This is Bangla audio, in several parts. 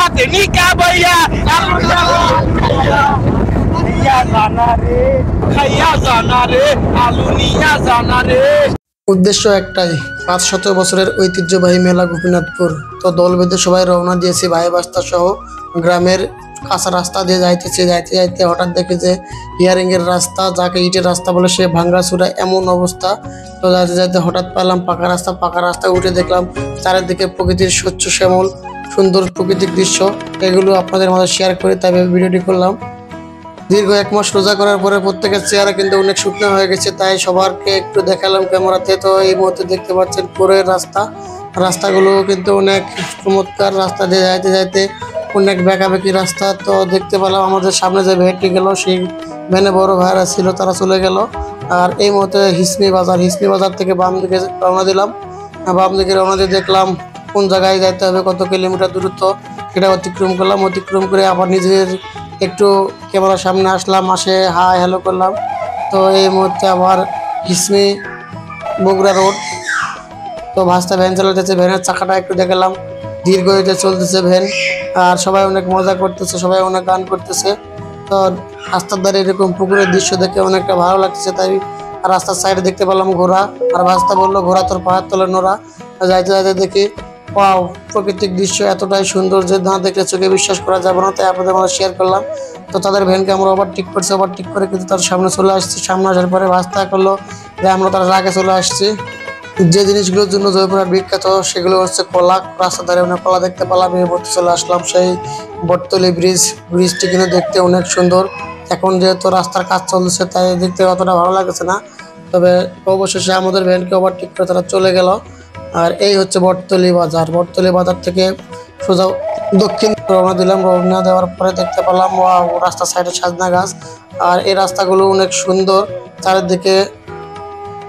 সাথে নিকা ভাইয়া জানা রে খাইয়া জানা রে আলু নিয়া জানা রে। উদ্দেশ্য একটাই, 500 বছরের ঐতিহ্যবাহী মেলা গোপীনাথপুর। তো দল বেঁধে সবাই রওনা দিয়েছি ভাই বাস্তা সহ। গ্রামের কাঁচা রাস্তা দিয়ে যাইতে যাইতে হঠাৎ দেখি যে হিয়ারিং এর রাস্তা, যাকে ইটের রাস্তা বলে, সে ভাঙ্গাচুরা এমন অবস্থা। তো যাইতে যাইতে হঠাৎ পেলাম পাকা রাস্তা উঠে দেখলাম চারিদিকে প্রকৃতির স্বচ্ছ শ্যামল সুন্দর প্রাকৃতিক দৃশ্য। এগুলো আপনাদের মাঝে শেয়ার করে তাই ভিডিওটি করলাম। দীর্ঘ 1 মাস রোজা করার পরে প্রত্যেকের চেহারা কিন্তু অনেক শুকনো হয়ে গেছে, তাই সবারকে একটু দেখালাম ক্যামেরাতে। তো এই মুহূর্তে দেখতে পাচ্ছেন পুরের রাস্তাগুলো কিন্তু অনেক চমৎকার। রাস্তা দিয়ে যাইতে অনেক বেঁকাবেঁকি রাস্তা। তো দেখতে পেলাম আমাদের সামনে যে ভ্যানটি গেল, সেই ভ্যানে বড় ভাইরা ছিল, তারা চলে গেল। আর এই মুহূর্তে হিসনি বাজার থেকে বাম দিকে রওনা দিলাম। বাম দিকে রওনা দিয়ে দেখলাম কোন জায়গায় যাইতে হবে, কত কিলোমিটার দূরত্ব, সেটা অতিক্রম করলাম। অতিক্রম করে আবার নিজের একটু ক্যামেরার সামনে আসলাম, হাই হ্যালো করলাম। তো এই মুহূর্তে আবার হিসনি বগুড়া রোড। তো ভাস্তা ভ্যান চালাতেছে, ভ্যানের চাকাটা একটু দেখালাম, ধীর গতিতে চলতেছে ভ্যান। আর সবাই অনেক মজা করতেছে, সবাই অনেক গান করতেছে। তো রাস্তার ধারে এরকম পুকুরের দৃশ্য দেখে অনেকটা ভালো লাগতেছে। তাই রাস্তার সাইডে দেখতে পেলাম ঘোড়া। আর ভাস্তা বললো, ঘোড়া তোর পাহাড় তলে নোড়া। যাইতে দেখি ওয়াও, প্রাকৃতিক দৃশ্য এতটাই সুন্দর যে না দেখলে চোখে বিশ্বাস করা যাবে না। তাই আপনাদের আমরা শেয়ার করলাম। তো তাদের ভ্যানকে আমরা ওভারটেক করে কিন্তু তার সামনে চলে আসছি। সামনে আসার পরে ভাস্তা করলো যে আমরা তার আগে চলে আসছি। যে জিনিসগুলোর জন্য জয়পুরহাট বিখ্যাত সেগুলো হচ্ছে কলা। রাস্তার ধারে অনেক কলা দেখতে পেলাম। এই মুহূর্তে চলে আসলাম সেই বটতলী ব্রিজটি কিন্তু দেখতে অনেক সুন্দর। এখন যেহেতু রাস্তার কাজ চলছে তাই দেখতে অতটা ভালো লাগছে না, তবে অবশেষে আমাদের ভ্যানকে ওভারটেক করে তারা চলে গেল। আর এই হচ্ছে বটতলী বাজার থেকে সোজা দক্ষিণ রওনা দিলাম। রওনা দেওয়ার পরে দেখতে পেলাম রাস্তার সাইডে সাজনা গাছ। আর এই রাস্তাগুলো অনেক সুন্দর চারিদিকে।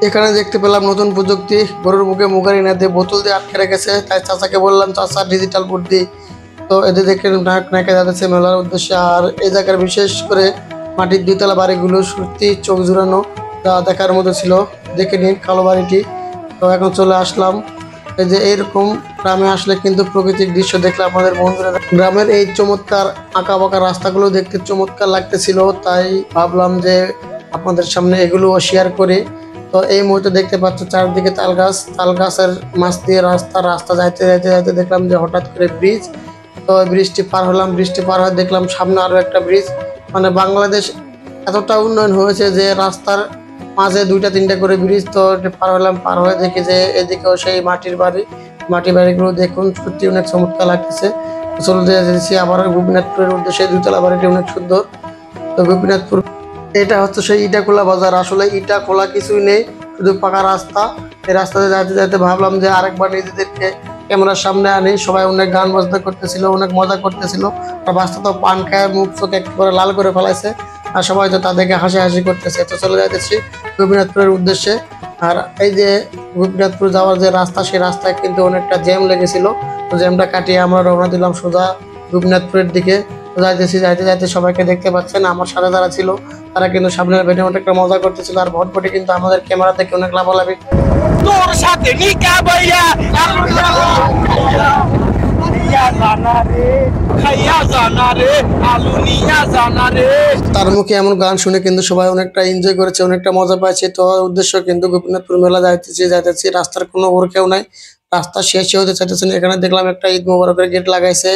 এখানে দেখতে পেলাম নতুন প্রযুক্তি, গরুর মুখে মুগারি না দিয়ে বোতল দিয়ে আটকে রেখেছে। তাই চাচাকে বললাম, চাচা ডিজিটাল বুদ্ধি। তো এদের দেখে নায়কে যাচ্ছে মেলার উদ্দেশ্যে। আর এই জায়গার বিশেষ করে মাটির 2 তলা বাড়িগুলো সত্যি চোখ জুড়ানো, যা দেখার মতো ছিল। দেখে নিন কালো বাড়িটি। তো এখন চলে আসলাম এই যে এইরকম গ্রামে আসলে কিন্তু প্রাকৃতিক দৃশ্য দেখলে আমাদের বন্ধুরা, গ্রামের এই চমৎকার আঁকা বাঁকা রাস্তাগুলো দেখতে চমৎকার লাগতেছিল। তাই ভাবলাম যে আপনাদের সামনে এগুলো শেয়ার করি। তো এই মুহূর্তে দেখতে পাচ্ছ চারদিকে তাল গাছের মাছ দিয়ে রাস্তা যাইতে দেখলাম যে হঠাৎ করে ব্রিজ। তো ব্রিজটি পার হলাম, বৃষ্টি পার হয়ে দেখলাম সামনে আরো একটা ব্রিজ। মানে বাংলাদেশ এতটা উন্নয়ন হয়েছে যে রাস্তার মাঝে 2-3টা করে ব্রিজ। তো পার হলাম, পার হয়ে দেখি যে এদিকেও সেই মাটির বাড়িগুলো দেখুন সত্যি অনেক চমৎকার লাগতেছে। চলে যাচ্ছি আবার গোপীনাথপুরের উদ্দেশ্যে। 2 তলা বাড়িটি অনেক সুন্দর। তো গোপীনাথপুর এটা হচ্ছে সেই ইটাখোলা বাজার। আসলে ইটাখোলা কিছুই নেই, শুধু পাকা রাস্তা। এই রাস্তাতে যাইতে ভাবলাম যে আরেকবার নিজেদেরকে ক্যামেরার সামনে আনি। সবাই অনেক গান বাজনা করতেছিল, অনেক মজা করতেছিল। আর রাস্তা তো পান খায় মুখ চোখ একেবারে লাল করে ফেলাইছে। আর সবাই তো তাদেরকে হাসি করতেছে। তো চলে যাইতেছি গোপীনাথপুরের উদ্দেশ্যে। আর এই যে গোপীনাথপুর যাওয়ার যে রাস্তা, সেই রাস্তায় কিন্তু অনেকটা জ্যাম লেগেছিল। তো জ্যামটা কাটিয়ে আমরা রওনা দিলাম সোজা গোপীনাথপুরের দিকে। যাইতে সবাইকে দেখতে পাচ্ছেন। আমার সাথে যারা ছিল তারা কিন্তু সামনের ভেটে অনেকটা মজা করতেছিল। আর ভটভটি কিন্তু আমাদের ক্যামেরা থেকে অনেক লাভালাভি। তোর সাথে নিকা ভাইয়া জানা রে খাইয়া জানা রে আলু নিয়া জানা রে। তার মুখে এমন গান শুনে কিন্তু সবাই অনেকটা এনজয় করেছে, অনেকটা মজা পাইছে। তো উদ্দেশ্য কিন্তু গোপীনাথপুর মেলা যাইতেছি। রাস্তার কোনো ওর কেউ নাই, রাস্তা শেষ হতে চাইতেছেন। এখানে দেখলাম একটা ঈদ মোবারকের গেট লাগাইছে।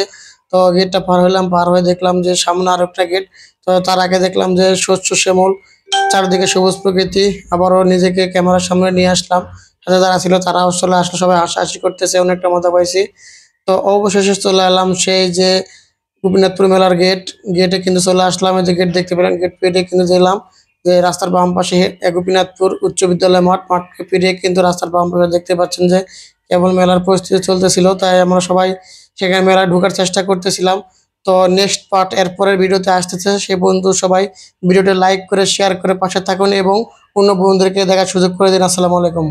তো গেটটা পার হয়ে দেখলাম যে সামনে আরো একটা গেট। তো তার আগে দেখলাম যে শস্য শ্যামল, চারদিকে সবুজ প্রকৃতি। আবারও নিজেকে ক্যামেরার সামনে নিয়ে আসলাম। সাথে যারা ছিল তারাও চলে আসলো, সবাই হাসাহাসি করতেছে, অনেকটা মজা পাইছি। তো অবশেষে চলে এলাম সেই যে গোপীনাথপুর মেলার গেটে কিন্তু চলে আসলাম। এই যে গেট দেখতে পেলাম, গেট পেরিয়ে কিন্তু দেখলাম যে রাস্তার বাম পাশে গোপীনাথপুর উচ্চ বিদ্যালয় মাঠকে পেরিয়ে কিন্তু রাস্তার বাম পাশে দেখতে পাচ্ছেন যে কেবল মেলার পরিস্থিতি চলতেছিল। তাই আমরা সবাই সেখানে মেলায় ঢোকার চেষ্টা করতেছিলাম। তো নেক্সট পার্ট এরপরের ভিডিওতে আসতেছে। সেই বন্ধু সবাই ভিডিওটা লাইক করে শেয়ার করে পাশে থাকুন এবং অন্য বন্ধুদেরকে দেখার সুযোগ করে দিন। আসসালামু আলাইকুম।